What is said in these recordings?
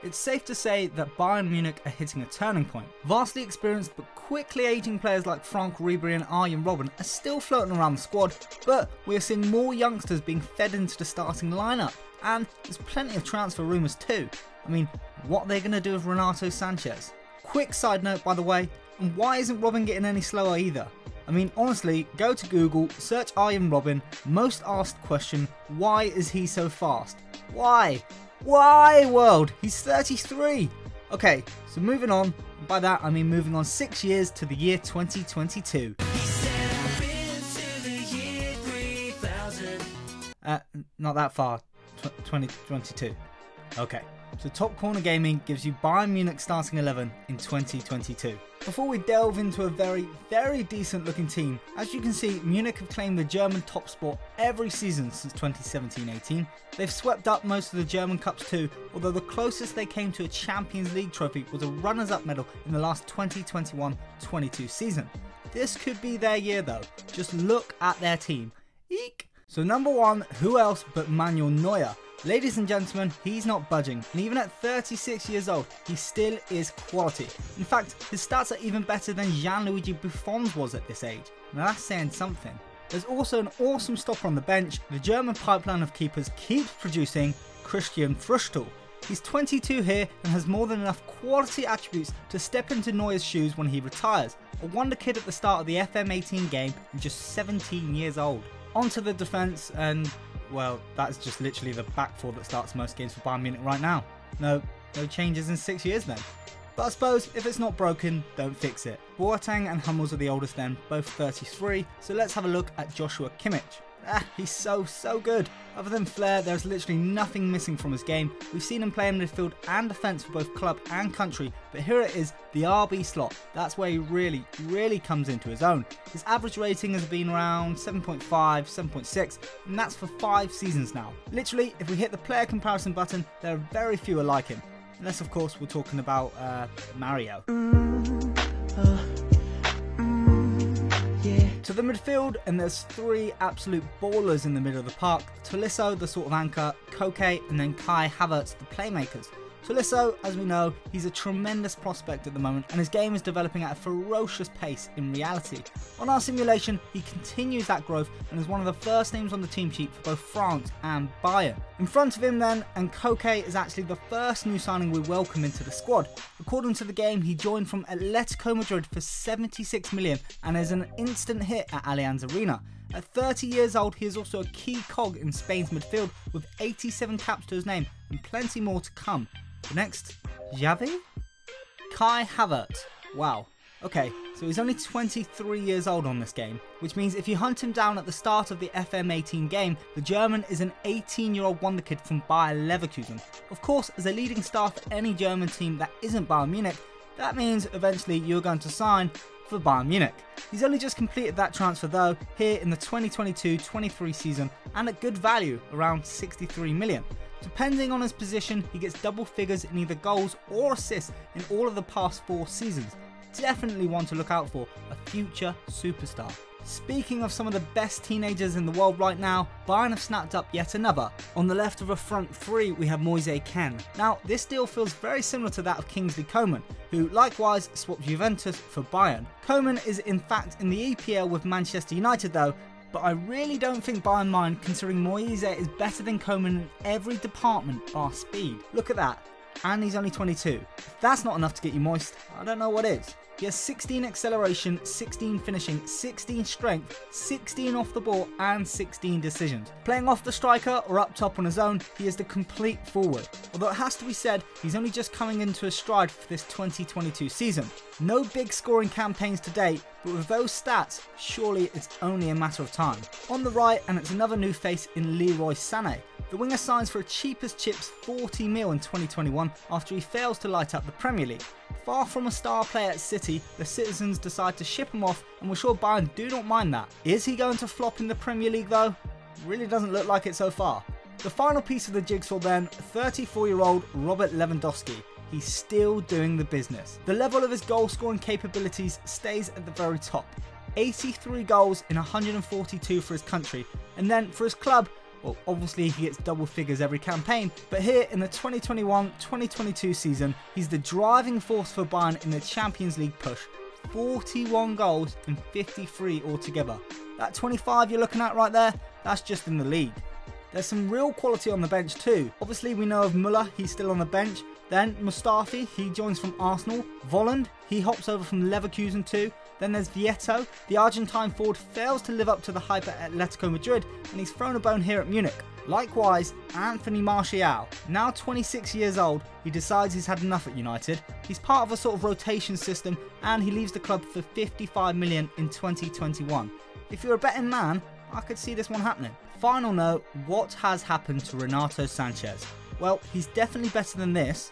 It's safe to say that Bayern Munich are hitting a turning point. Vastly experienced but quickly aging players like Frank Ribery and Arjen Robben are still floating around the squad, but we are seeing more youngsters being fed into the starting lineup, and there's plenty of transfer rumours too. I mean, what are they going to do with Renato Sanchez? Quick side note by the way, and why isn't Robben getting any slower either? I mean, honestly, go to Google, search Arjen Robben, most asked question, why is he so fast? Why? Why, world? He's 33! Okay, so moving on, and by that I mean moving on 6 years to the year 2022. Not that far, 2022. Okay, so Top Corner Gaming gives you Bayern Munich starting 11 in 2022. Before we delve into a very decent looking team, as you can see, Munich have claimed the German top spot every season since 2017-18. They've swept up most of the German Cups too, although the closest they came to a Champions League trophy was a runners-up medal in the last 2021-22 season. This could be their year though, just look at their team. Eek! So number one, who else but Manuel Neuer? Ladies and gentlemen, he's not budging, and even at 36 years old, he still is quality. In fact, his stats are even better than Gianluigi Buffon's was at this age. Now that's saying something. There's also an awesome stopper on the bench. The German pipeline of keepers keeps producing Christian Früchtl. He's 22 here and has more than enough quality attributes to step into Neuer's shoes when he retires. A wonder kid at the start of the FM18 game and just 17 years old. Onto the defence, and well, that's just literally the back four that starts most games for Bayern Munich right now. No changes in 6 years then. But I suppose if it's not broken, don't fix it. Boateng and Hummels are the oldest then, both 33, so let's have a look at Joshua Kimmich. He's so good. Other than flair, there's literally nothing missing from his game. We've seen him play in midfield and defence for both club and country, but here it is, the RB slot. That's where he really comes into his own. His average rating has been around 7.5, 7.6, and that's for 5 seasons now. Literally, if we hit the player comparison button, there are very few alike him. Unless of course we're talking about Mario. To the midfield, and there's 3 absolute ballers in the middle of the park. Tolisso, the sort of anchor, Koke, and then Kai Havertz, the playmakers. Tolisso, as we know, he's a tremendous prospect at the moment, and his game is developing at a ferocious pace in reality. On our simulation, he continues that growth and is one of the first names on the team sheet for both France and Bayern. In front of him then, and Koke is actually the first new signing we welcome into the squad. According to the game, he joined from Atletico Madrid for 76 million and is an instant hit at Allianz Arena. At 30 years old, he is also a key cog in Spain's midfield with 87 caps to his name and plenty more to come. The next, Xavi? Kai Havertz. Wow. Okay, so he's only 23 years old on this game, which means if you hunt him down at the start of the FM18 game, the German is an 18-year-old wonder kid from Bayer Leverkusen. Of course, as a leading star for any German team that isn't Bayern Munich, that means eventually you're going to sign for Bayern Munich. He's only just completed that transfer though, here in the 2022-23 season, and at good value, around 63 million. Depending on his position, he gets double figures in either goals or assists in all of the past 4 seasons. Definitely one to look out for, a future superstar. Speaking of some of the best teenagers in the world right now, Bayern have snapped up yet another. On the left of a front 3 we have Moise Kean. Now this deal feels very similar to that of Kingsley Coman, who likewise swapped Juventus for Bayern. Coman is in fact in the EPL with Manchester United though, but I really don't think Bayern mind considering Moise is better than Coman in every department bar speed. Look at that. And he's only 22. If that's not enough to get you moist, I don't know what is. He has 16 acceleration, 16 finishing, 16 strength, 16 off the ball and 16 decisions. Playing off the striker or up top on his own, he is the complete forward. Although it has to be said, he's only just coming into his stride for this 2022 season. No big scoring campaigns to date, but with those stats, surely it's only a matter of time. On the right, and it's another new face in Leroy Sané. The winger signs for a cheap as chips 40 mil in 2021 after he fails to light up the Premier League. Far from a star player at City, the citizens decide to ship him off, and we're sure Bayern do not mind that. Is he going to flop in the Premier League though? Really doesn't look like it so far. The final piece of the jigsaw then, 34-year-old Robert Lewandowski. He's still doing the business. The level of his goal scoring capabilities stays at the very top. 83 goals in 142 for his country, and then for his club, Well, obviously he gets double figures every campaign, but here in the 2021-2022 season, he's the driving force for Bayern in the Champions League push. 41 goals and 53 altogether. That 25 you're looking at right there, that's just in the league. There's some real quality on the bench too. Obviously we know of Müller, he's still on the bench. Then Mustafi, he joins from Arsenal. Volland, he hops over from Leverkusen too. Then there's Vieto. The Argentine forward fails to live up to the hype at Atletico Madrid and he's thrown a bone here at Munich. Likewise, Anthony Martial. Now 26 years old, he decides he's had enough at United. He's part of a sort of rotation system and he leaves the club for 55 million in 2021. If you're a betting man, I could see this one happening. Final note, what has happened to Renato Sanchez? Well, he's definitely better than this,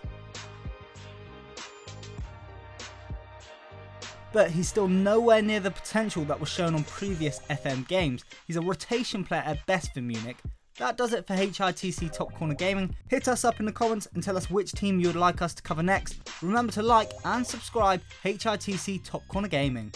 but he's still nowhere near the potential that was shown on previous FM games. He's a rotation player at best for Munich. That does it for HITC Top Corner Gaming. Hit us up in the comments and tell us which team you would like us to cover next. Remember to like and subscribe HITC Top Corner Gaming.